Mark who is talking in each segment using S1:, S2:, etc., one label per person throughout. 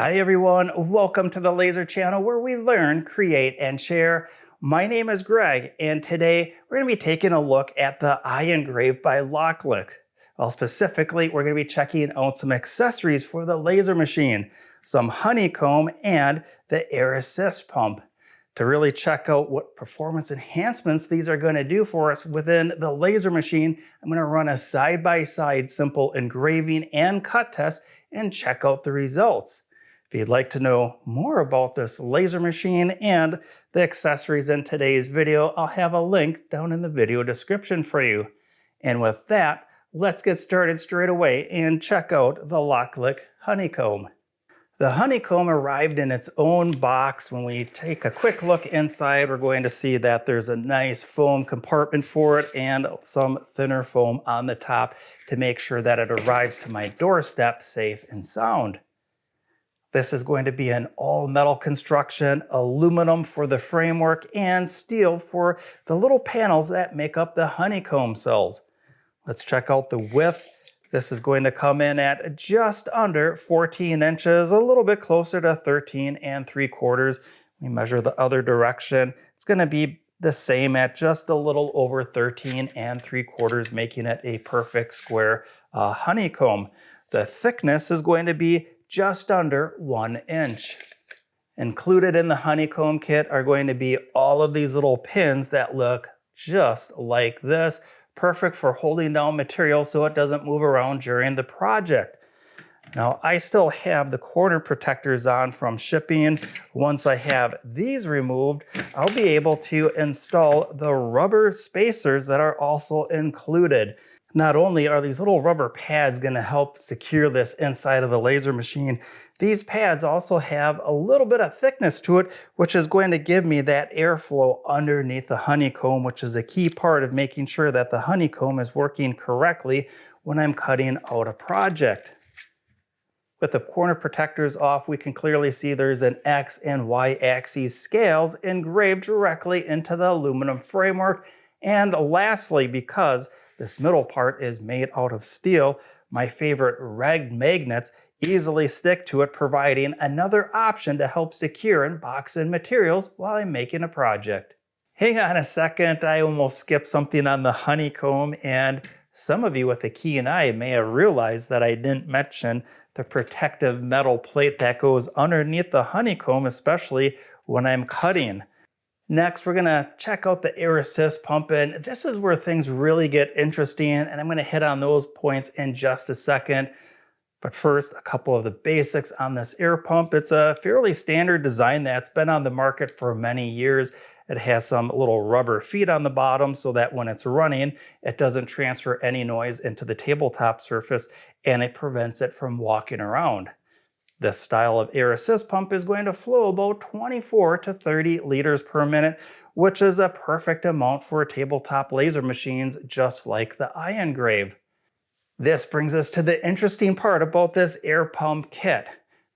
S1: Hi everyone, welcome to the Laser Channel where we learn, create, and share. My name is Greg, and today we're going to be taking a look at the iEngrave by LokLik. Well, specifically, we're going to be checking out some accessories for the laser machine, some Honeycomb, and the air assist pump. To really check out what performance enhancements these are going to do for us within the laser machine, I'm going to run a side-by-side simple engraving and cut test and check out the results. If you'd like to know more about this laser machine and the accessories in today's video, I'll have a link down in the video description for you. And with that, let's get started straight away and check out the LokLik Honeycomb. The Honeycomb arrived in its own box. When we take a quick look inside, we're going to see that there's a nice foam compartment for it and some thinner foam on the top to make sure that it arrives to my doorstep safe and sound. This is going to be an all-metal construction, aluminum for the framework, and steel for the little panels that make up the honeycomb cells. Let's check out the width. This is going to come in at just under 14 inches, a little bit closer to 13 3/4. We measure the other direction. It's going to be the same at just a little over 13 3/4, making it a perfect square honeycomb. The thickness is going to be just under 1 inch. Included in the honeycomb kit are going to be all of these little pins that look just like this, perfect for holding down material so it doesn't move around during the project. Now, I still have the corner protectors on from shipping. Once I have these removed, I'll be able to install the rubber spacers that are also included. Not only are these little rubber pads going to help secure this inside of the laser machine, these pads also have a little bit of thickness to it, which is going to give me that airflow underneath the honeycomb, which is a key part of making sure that the honeycomb is working correctly when I'm cutting out a project. With the corner protectors off, we can clearly see there's an X and Y axis scales engraved directly into the aluminum framework. And lastly, because this middle part is made out of steel, my favorite reg magnets easily stick to it, providing another option to help secure and box in materials while I'm making a project. Hang on a second, I almost skipped something on the honeycomb, and some of you with a keen eye may have realized that I didn't mention the protective metal plate that goes underneath the honeycomb, especially when I'm cutting. Next, we're gonna check out the air assist pump, and this is where things really get interesting, and I'm gonna hit on those points in just a second. But first, a couple of the basics on this air pump. It's a fairly standard design that's been on the market for many years. It has some little rubber feet on the bottom so that when it's running, it doesn't transfer any noise into the tabletop surface, and it prevents it from walking around. This style of air assist pump is going to flow about 24 to 30 liters per minute, which is a perfect amount for tabletop laser machines just like the iEngrave. This brings us to the interesting part about this air pump kit.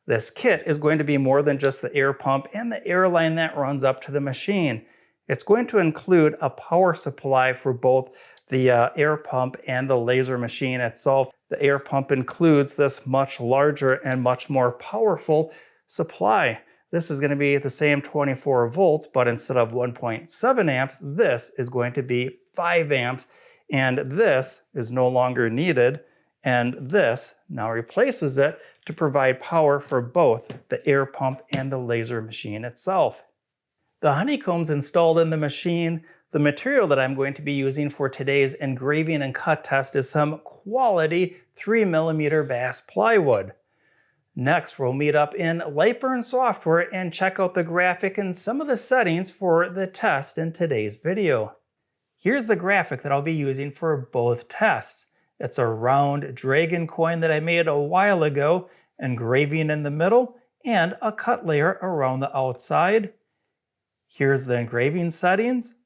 S1: This kit is going to be more than just the air pump and the air line that runs up to the machine. It's going to include a power supply for both the air pump and the laser machine itself. The air pump includes this much larger and much more powerful supply. This is going to be the same 24 volts, but instead of 1.7 amps, this is going to be 5 amps, and this is no longer needed, and this now replaces it to provide power for both the air pump and the laser machine itself. The honeycombs installed in the machine. The material that I'm going to be using for today's engraving and cut test is some quality 3mm bass plywood. Next, we'll meet up in Lightburn software and check out the graphic and some of the settings for the test in today's video. Here's the graphic that I'll be using for both tests. It's a round dragon coin that I made a while ago, engraving in the middle, and a cut layer around the outside. Here's the engraving settings.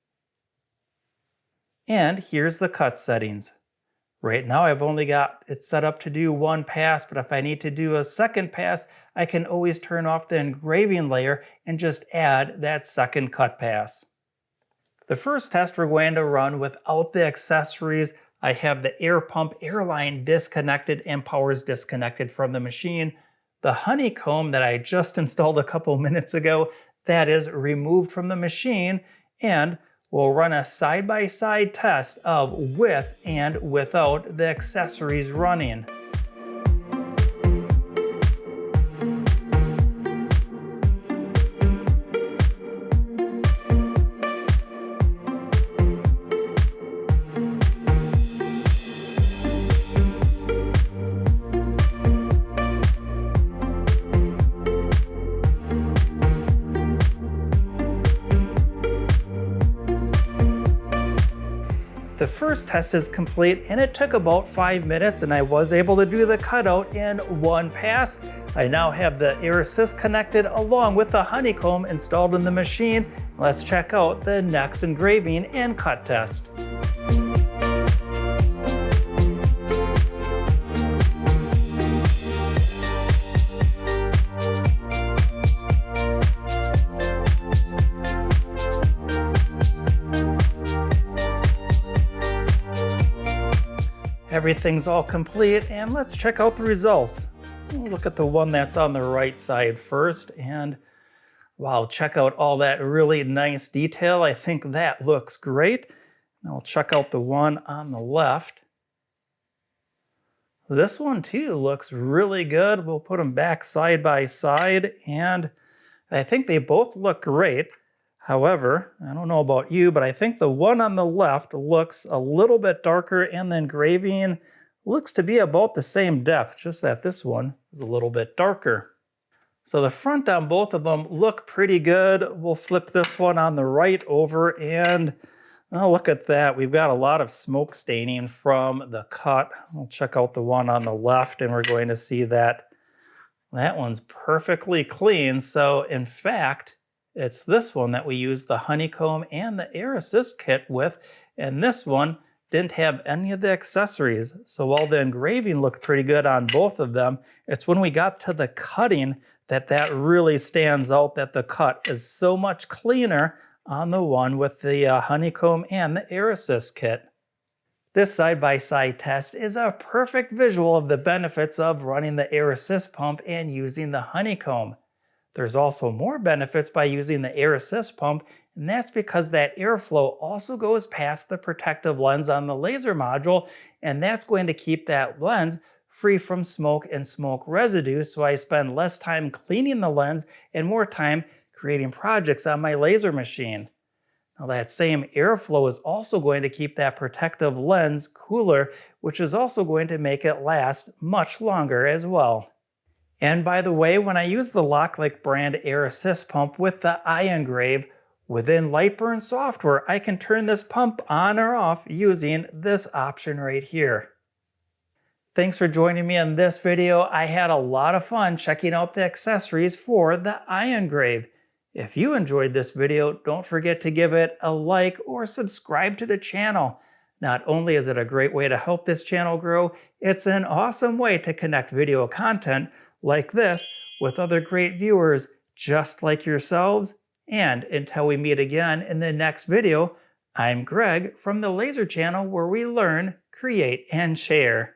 S1: And here's the cut settings. Right now I've only got it set up to do one pass, but if I need to do a second pass, I can always turn off the engraving layer and just add that second cut pass. The first test we're going to run without the accessories. I have the air pump air line disconnected and powers disconnected from the machine. The Honeycomb that I just installed a couple minutes ago, that is removed from the machine, and we'll run a side-by-side test of with and without the accessories running. The first test is complete and it took about 5 minutes and I was able to do the cutout in one pass. I now have the air assist connected along with the Honeycomb installed in the machine. Let's check out the next engraving and cut test. Everything's all complete, and let's check out the results. We'll look at the one that's on the right side first, and wow, check out all that really nice detail. I think that looks great. Now we'll check out the one on the left. This one too looks really good. We'll put them back side by side, and I think they both look great. However, I don't know about you, but I think the one on the left looks a little bit darker and the engraving looks to be about the same depth, just that this one is a little bit darker. So the front on both of them look pretty good. We'll flip this one on the right over and oh, look at that. We've got a lot of smoke staining from the cut. We'll check out the one on the left and we're going to see that that one's perfectly clean. So in fact, it's this one that we used the Honeycomb and the air assist kit with, and this one didn't have any of the accessories. So while the engraving looked pretty good on both of them, it's when we got to the cutting that really stands out, that the cut is so much cleaner on the one with the Honeycomb and the air assist kit. This side-by-side test is a perfect visual of the benefits of running the air assist pump and using the Honeycomb. There's also more benefits by using the air assist pump, and that's because that airflow also goes past the protective lens on the laser module, and that's going to keep that lens free from smoke and smoke residue, so I spend less time cleaning the lens and more time creating projects on my laser machine. Now that same airflow is also going to keep that protective lens cooler, which is also going to make it last much longer as well. And by the way, when I use the LokLik brand air assist pump with the iEngrave, within Lightburn software, I can turn this pump on or off using this option right here. Thanks for joining me in this video. I had a lot of fun checking out the accessories for the iEngrave. If you enjoyed this video, don't forget to give it a like or subscribe to the channel. Not only is it a great way to help this channel grow, it's an awesome way to connect video content like this with other great viewers just like yourselves. And until we meet again in the next video, I'm Greg from the Laser Channel, where we learn, create, and share.